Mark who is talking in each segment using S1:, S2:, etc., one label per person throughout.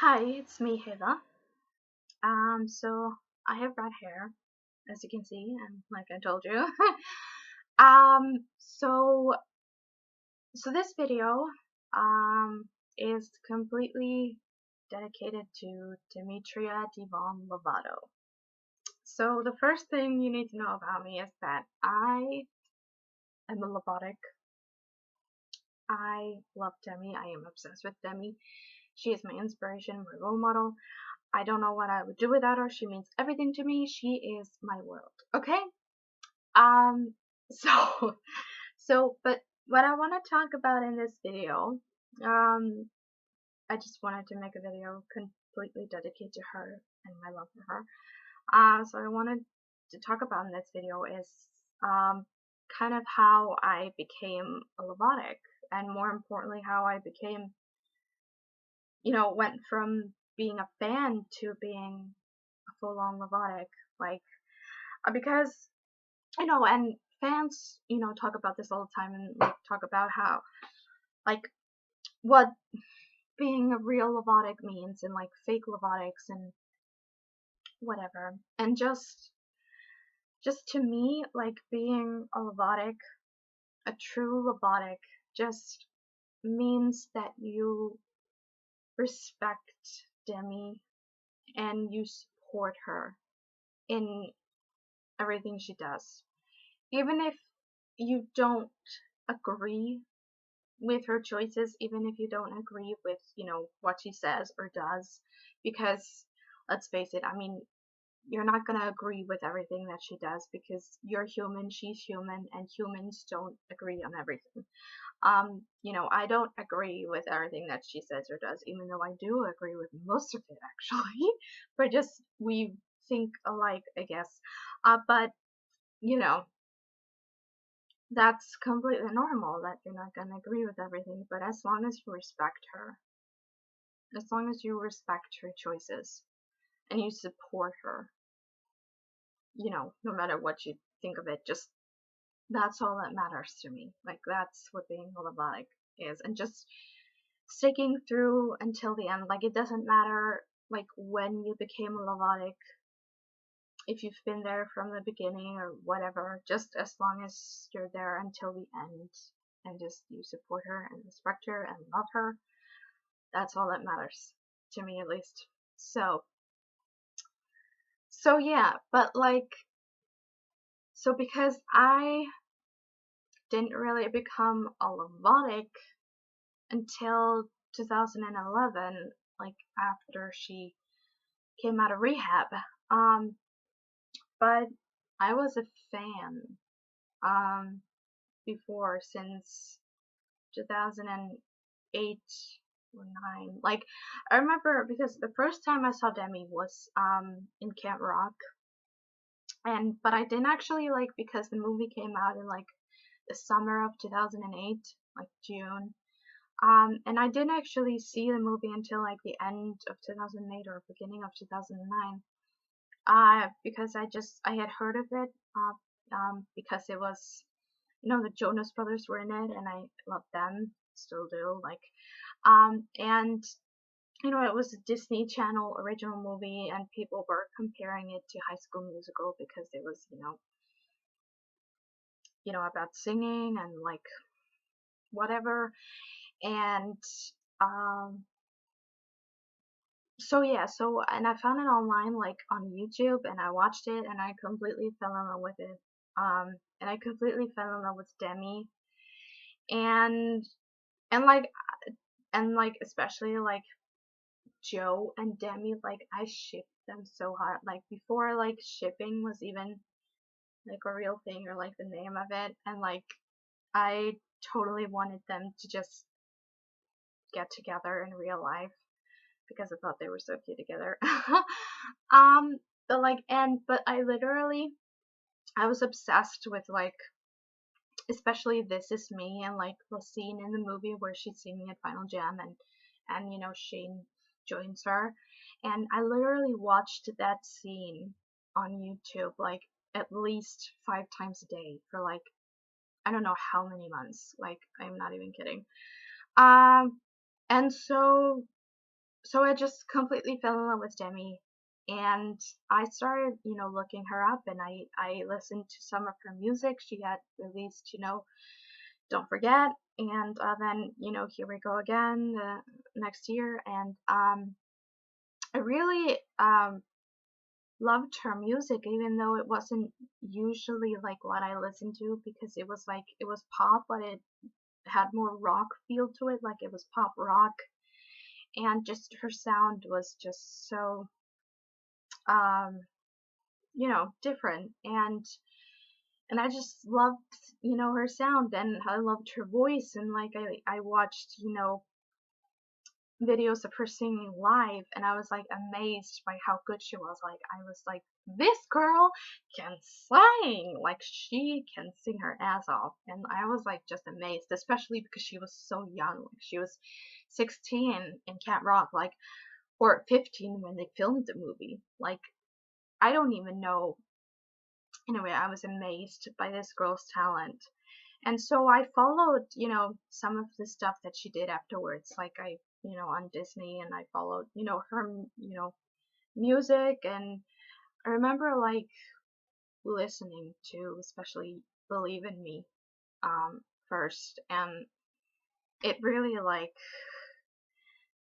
S1: Hi, it's me, Heva. So I have red hair, as you can see, and like I told you. um, so this video, is completely dedicated to Demetria Devonne Lovato. So the first thing you need to know about me is that I am a Lovatic. I love Demi. I am obsessed with Demi. She is my inspiration, my role model. I don't know what I would do without her. She means everything to me. She is my world. Okay? Um, so, but what I want to talk about in this video, um, I just wanted to make a video completely dedicated to her and my love for her. So I wanted to talk about in this video is, kind of how I became a Lovatic, and more importantly, how I became, went from being a fan to being a full-on Lovatic, like, because and fans talk about this all the time, and like talk about how, like, what being a real Lovatic means, and like fake Lovatics and whatever. And just to me, like, being a Lovatic, a true Lovatic, just means that you respect Demi and you support her in everything she does, even if you don't agree with her choices, even if you don't agree with, what she says or does, because let's face it, I mean, you're not gonna agree with everything that she does, because you're human, she's human, and humans don't agree on everything. I don't agree with everything that she says or does, even though I do agree with most of it actually. But just we think alike, I guess. But you know, that's completely normal that you're not gonna agree with everything, but as long as you respect her, as long as you respect her choices and you support her, no matter what you think of it, just that's all that matters to me. Like, that's what being a Lovatic is, and just sticking through until the end. Like, it doesn't matter like when you became a Lovatic, if you've been there from the beginning or whatever, just as long as you're there until the end and just you support her and respect her and love her, that's all that matters to me, at least. So yeah, but like, so because I didn't really become a Lovatic until 2011, like after she came out of rehab. Um, but I was a fan um before, since 2008 or 9. Like, I remember because the first time I saw Demi was in Camp Rock, and but I didn't actually, like, because the movie came out in like the summer of 2008, like June. And I didn't actually see the movie until like the end of 2008 or beginning of 2009. Because I had heard of it, because it was, the Jonas Brothers were in it, and I loved them, still do, like, and it was a Disney Channel original movie, and people were comparing it to High School Musical because it was, about singing and like whatever, and um, so yeah, and I found it online, like on YouTube, and I watched it, and I completely fell in love with it. And I completely fell in love with Demi, and and like and like especially like Joe and Demi, like I shipped them so hard. Like before, like shipping was even like a real thing, or like the name of it, and like I totally wanted them to just get together in real life because I thought they were so cute together. um, but like, but I was obsessed with, like, especially This Is Me, and like the scene in the movie where she's singing at Final Jam, and Shane joins her, and I literally watched that scene on YouTube like at least 5 times a day for like I don't know how many months. Like, I'm not even kidding. Um, and so I just completely fell in love with Demi, and I started, looking her up, and I listened to some of her music. She had released, Don't Forget, and then, Here We Go Again next year, and I really loved her music, even though it wasn't usually like what I listened to, because it was like, it was pop, but it had more rock feel to it, like it was pop rock, and just her sound was just so um different, and I just loved, her sound, and I loved her voice, and like I watched, videos of her singing live, and I was like amazed by how good she was. Like I was like, this girl can sing, like she can sing her ass off, and I was like just amazed, especially because she was so young. Like she was 16 in Cat Rock, like, or 15 when they filmed the movie. Like I don't even know. Anyway, I was amazed by this girl's talent. And so I followed, some of the stuff that she did afterwards, like on Disney, and I followed, her, music, and I remember like listening to especially Believe in Me, first, and it really like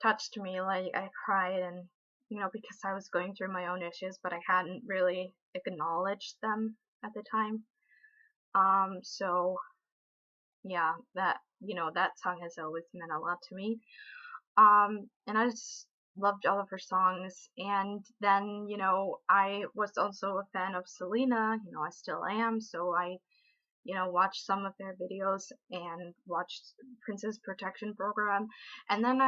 S1: touched me. Like I cried, and because I was going through my own issues, but I hadn't really acknowledged them at the time. So yeah, that song has always meant a lot to me. And I just loved all of her songs. And then, I was also a fan of Selena, I still am, so I, watched some of their videos and watched Princess Protection Program. And then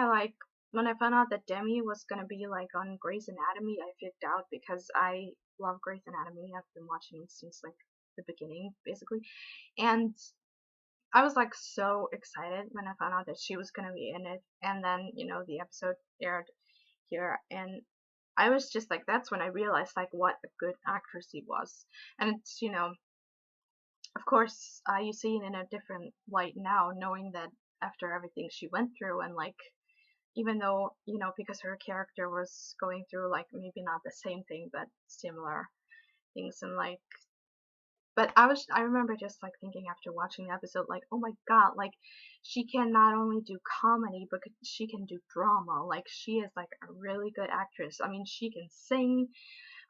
S1: when I found out that Demi was gonna be like on Grey's Anatomy, I freaked out because I love Grey's Anatomy. I've been watching it since like the beginning, basically. And I was like so excited when I found out that she was gonna be in it, and then the episode aired here, and I was just like, that's when I realized like what a good actress he was. And it's, of course, you see it in a different light now, knowing that after everything she went through, and like even though because her character was going through like maybe not the same thing but similar things, and like, but I remember just like thinking after watching the episode, like, oh my god, like she can not only do comedy, but she can do drama. Like she is like a really good actress. I mean, she can sing.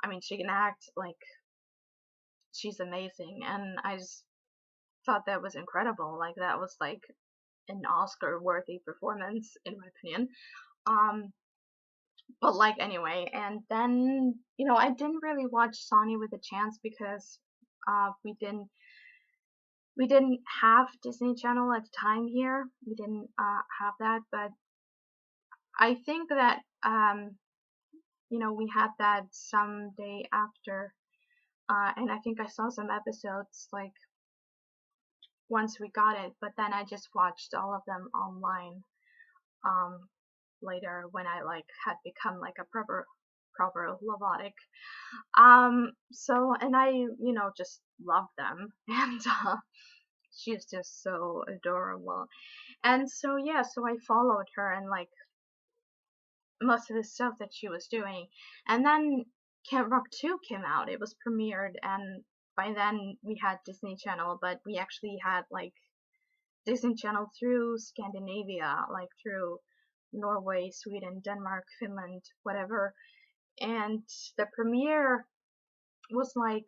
S1: I mean, she can act. Like she's amazing, and I just thought that was incredible. Like that was like an Oscar-worthy performance, in my opinion. Um, but like anyway, and then I didn't really watch Sonny with a Chance because we didn't have Disney Channel at the time here. We didn't have that, but I think that we had that some day after, and I think I saw some episodes like once we got it, but then I just watched all of them online um later when I like had become like a proper Lovatic. So, and I just love them, and she's just so adorable. And so yeah, so I followed her and like most of the stuff that she was doing. And then Camp Rock 2 came out. It was premiered, and by then we had Disney Channel, but we actually had like Disney Channel through Scandinavia, like through Norway, Sweden, Denmark, Finland, whatever. And the premiere was like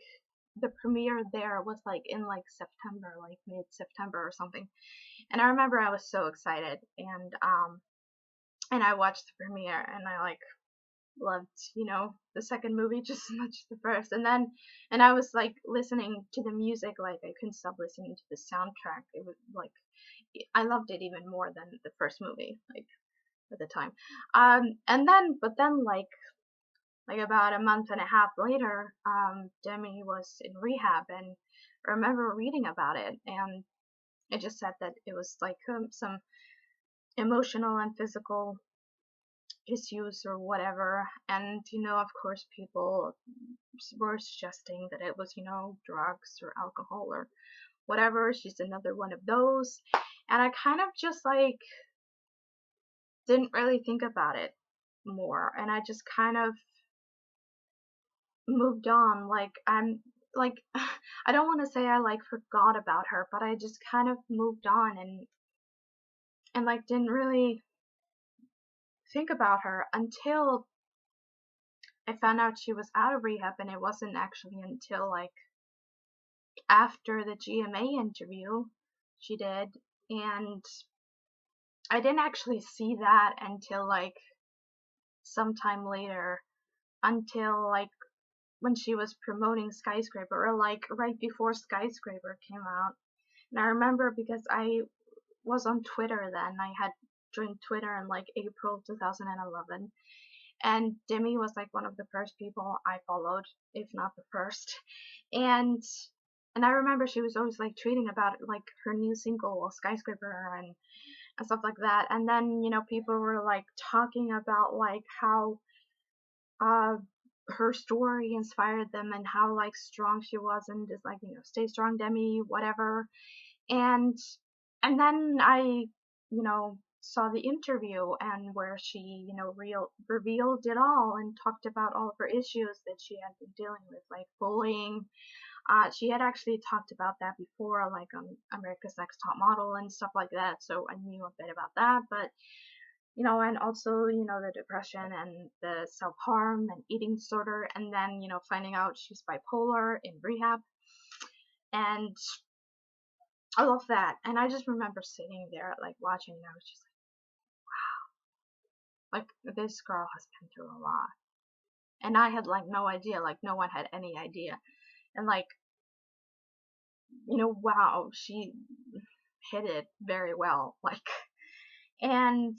S1: the premiere there was like in like September, like mid-September or something. And I remember I was so excited, and I watched the premiere, and I like loved, the second movie just as much as the first. And I was like listening to the music, like I couldn't stop listening to the soundtrack. It was like I loved it even more than the first movie, like at the time. And then but then like about a month and a half later, Demi was in rehab, and I remember reading about it, and it just said that it was like some emotional and physical issues or whatever. And of course people were suggesting that it was drugs or alcohol or whatever. She's another one of those, and I kind of just like didn't really think about it more, and I just kind of moved on. Like, I'm like, I don't want to say I like forgot about her, but I just kind of moved on, and like didn't really think about her until I found out she was out of rehab. And it wasn't actually until like after the GMA interview she did, and I didn't actually see that until like sometime later, until like when she was promoting Skyscraper, or like right before Skyscraper came out. And I remember because I was on Twitter then. I had joined Twitter in like April 2011, and Demi was like one of the first people I followed, if not the first. And I remember she was always like tweeting about like her new single Skyscraper and stuff like that. And then, you know, people were like talking about like how uh her story inspired them, and how like strong she was, and just like, you know, stay strong Demi, whatever. And and then I, you know, saw the interview, and where she, you know, revealed it all and talked about all of her issues that she had been dealing with, like bullying. She had actually talked about that before, like on America's Next Top Model and stuff like that, so I knew a bit about that. But, you know, and also, you know, the depression and the self-harm and eating disorder, and then, you know, finding out she's bipolar in rehab, and all of that. And I just remember sitting there, like, watching, and I was just like, this girl has been through a lot. And I had, like, no idea, like, no one had any idea. And, like, you know, wow, she hit it very well, like, and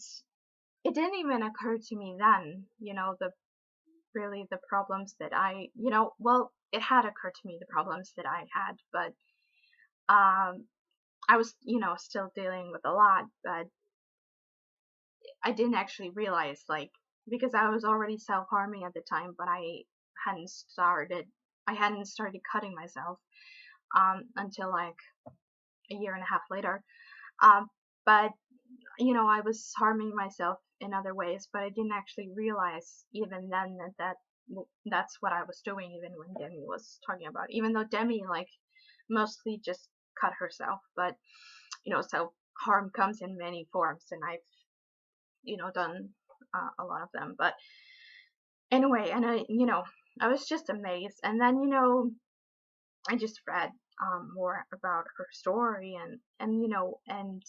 S1: it didn't even occur to me then, you know, the problems that I, you know, well, it had occurred to me, the problems that I had, but I was, you know, still dealing with a lot. But I didn't actually realize, like, because I was already self-harming at the time, but hadn't started I hadn't started cutting myself until like a year and a half later. But, you know, I was harming myself in other ways, but I didn't actually realize even then that's what I was doing, even when Demi was talking about it. Even though Demi, like, mostly just cut herself, but, you know, self harm comes in many forms, and I've, you know, done a lot of them. But anyway, and I, you know, I was just amazed. And then, you know, I just read more about her story, and you know, and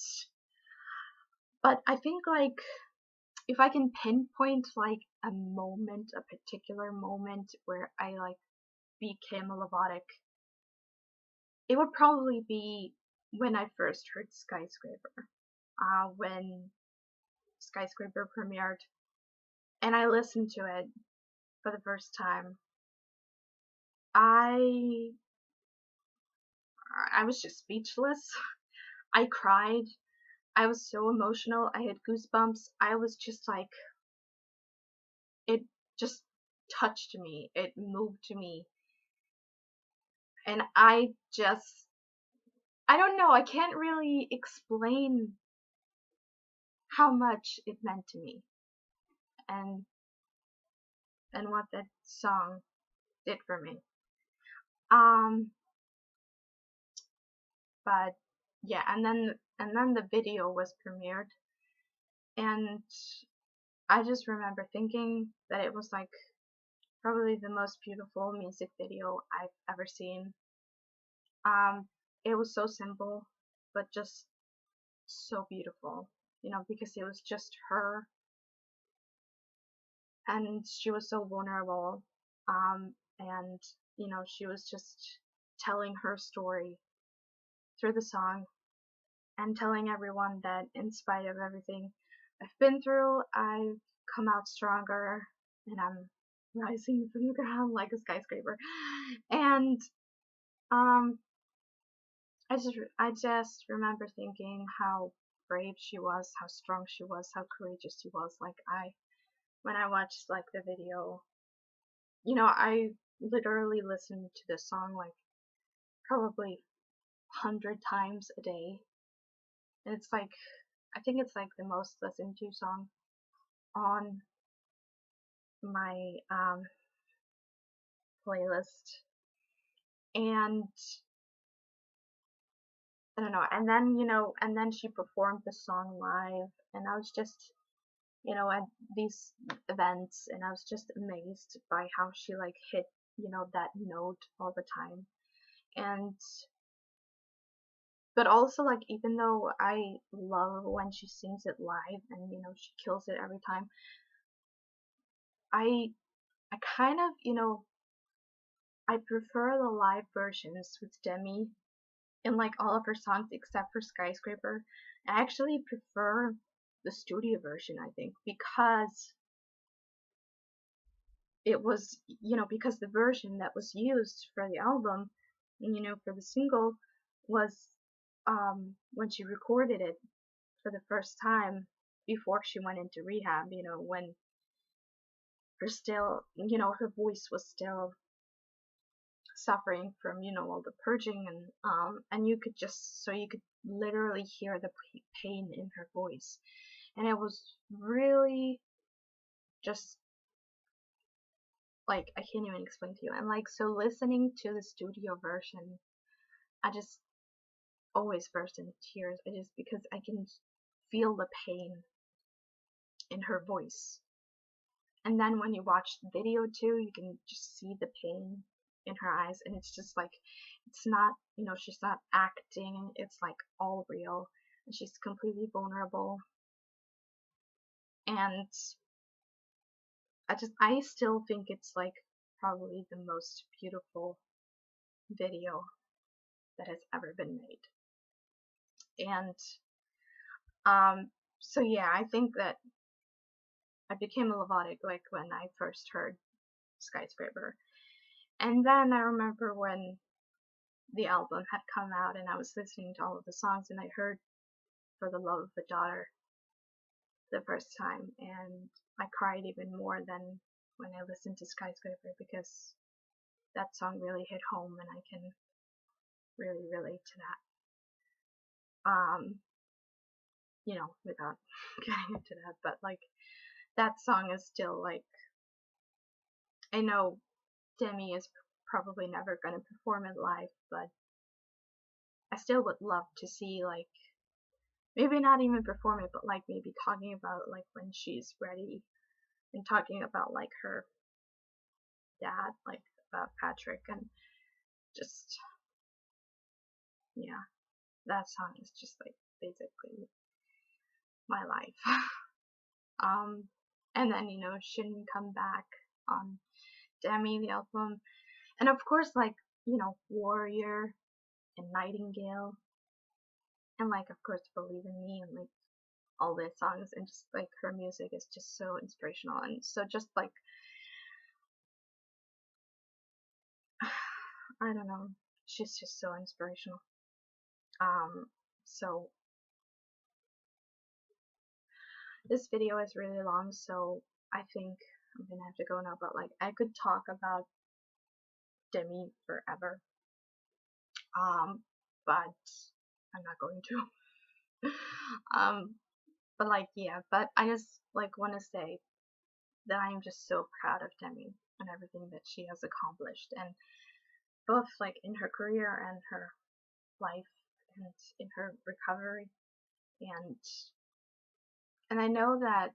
S1: but I think, like, if I can pinpoint like a moment, a particular moment where I like became a Lovatic, it would probably be when I first heard Skyscraper. When Skyscraper premiered, and I listened to it for the first time, I I was just speechless. I cried. I was so emotional. I had goosebumps. I was just like, it just touched me. It moved me. And I don't know. I can't really explain how much it meant to me, and what that song did for me. Um, but yeah, and then the video was premiered, and I just remember thinking that it was like probably the most beautiful music video I've ever seen. It was so simple, but just so beautiful, you know, because it was just her, and she was so vulnerable. And, you know, she was just telling her story through the song, and telling everyone that in spite of everything I've been through, I've come out stronger, and I'm rising from the ground like a skyscraper. And um, I just remember thinking how brave she was, how strong she was, how courageous she was. Like, when I watched like the video, you know, I literally listened to this song like probably 100 times a day, and it's like, I think it's like the most listened to song on my playlist, and I don't know, and then and then she performed the song live, and I was just at these events, and I was just amazed by how she like hit that note all the time. And but also, like, even though I love when she sings it live and she kills it every time, I I kind of I prefer the live versions with Demi in like all of her songs except for Skyscraper. I actually prefer the studio version, I think, because it was because the version that was used for the album, for the single, was when she recorded it for the first time before she went into rehab, when her voice was still suffering from all the purging, and you could literally hear the pain in her voice, and it was really just like, I can't even explain to you. And like, so listening to the studio version, I just always burst into tears. Because I can feel the pain in her voice. And then when you watch the video too, you can just see the pain in her eyes, and it's just like, it's not, she's not acting, it's like all real, and she's completely vulnerable. And I still think it's like probably the most beautiful video that has ever been made. And so yeah, I think that I became a Lovatic like when I first heard Skyscraper. And then I remember when the album had come out and I was listening to all of the songs, and I heard For the Love of a Daughter the first time, and I cried even more than when I listened to Skyscraper, because that song really hit home and I can really relate to that. Without getting into that, but like, that song is still like, I know Demi is probably never going to perform it live, but I still would love to see, like, maybe not even perform it, but like maybe talking about like when she's ready, and talking about like her dad, like about Patrick, and just, yeah, that song is just like basically my life. And then Shouldn't Come Back on Demi, the album, and of course, like, Warrior and Nightingale, and like, of course, Believe in Me, and like all these songs, and just like her music is just so inspirational, and so just like, I don't know, she's just so inspirational. So this video is really long, so I think I'm gonna have to go now, but like, I could talk about Demi forever, but I'm not going to. But like, yeah, but I just like want to say that I am just so proud of Demi and everything that she has accomplished, and both like in her career and her life, and in her recovery, and I know that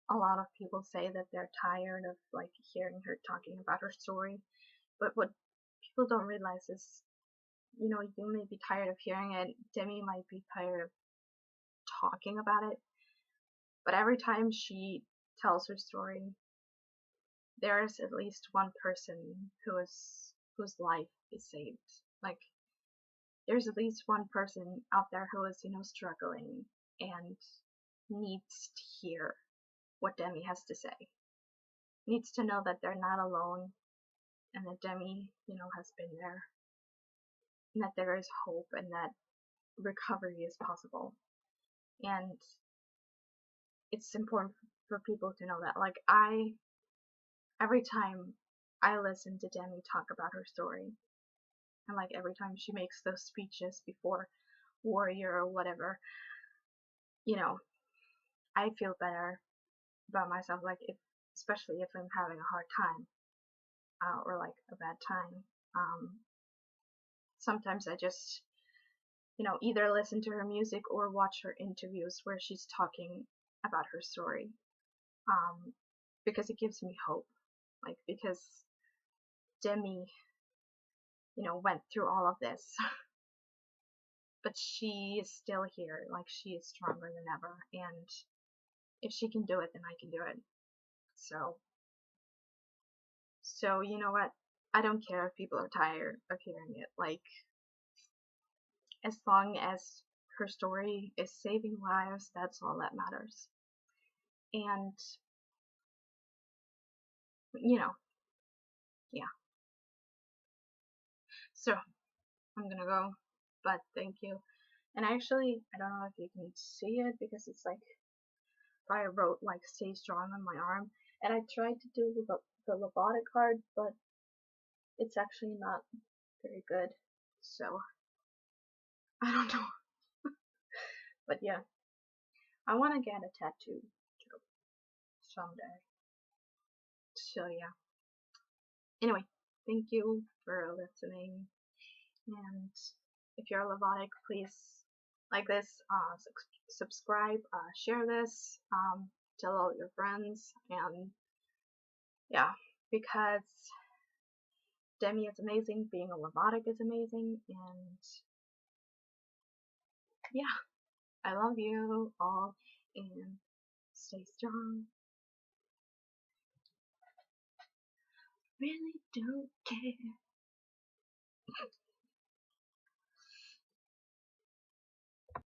S1: a lot of people say that they're tired of like hearing her talking about her story, but what people don't realize is, you may be tired of hearing it, Demi might be tired of talking about it, but every time she tells her story, there is at least one person whose life is saved. Like, there's at least one person out there who is, struggling and needs to hear what Demi has to say. Needs to know that they're not alone, and that Demi, has been there, and that there is hope, and that recovery is possible. And it's important for people to know that. Like, every time I listen to Demi talk about her story, and like every time she makes those speeches before Warrior or whatever, I feel better about myself. Like, especially if I'm having a hard time, or like a bad time. Sometimes I just, either listen to her music or watch her interviews where she's talking about her story, um, because it gives me hope. Like, because Demi, went through all of this, but she is still here. Like, she is stronger than ever, and if she can do it, then I can do it. So you know what? I don't care if people are tired of hearing it. Like, as long as her story is saving lives, that's all that matters. And, yeah. So, I'm gonna go, but thank you. And actually, I don't know if you can see it because it's like, I wrote like "Stay Strong" on my arm, and I tried to do the Lovatic card, but it's actually not very good. So, I don't know. But yeah, I want to get a tattoo too someday. So yeah. Anyway, thank you for listening. And if you're Lovatic, please like this, subscribe, share this, tell all your friends, and yeah, because Demi is amazing, being a Lovatic is amazing, and yeah, I love you all, and stay strong. Really don't care.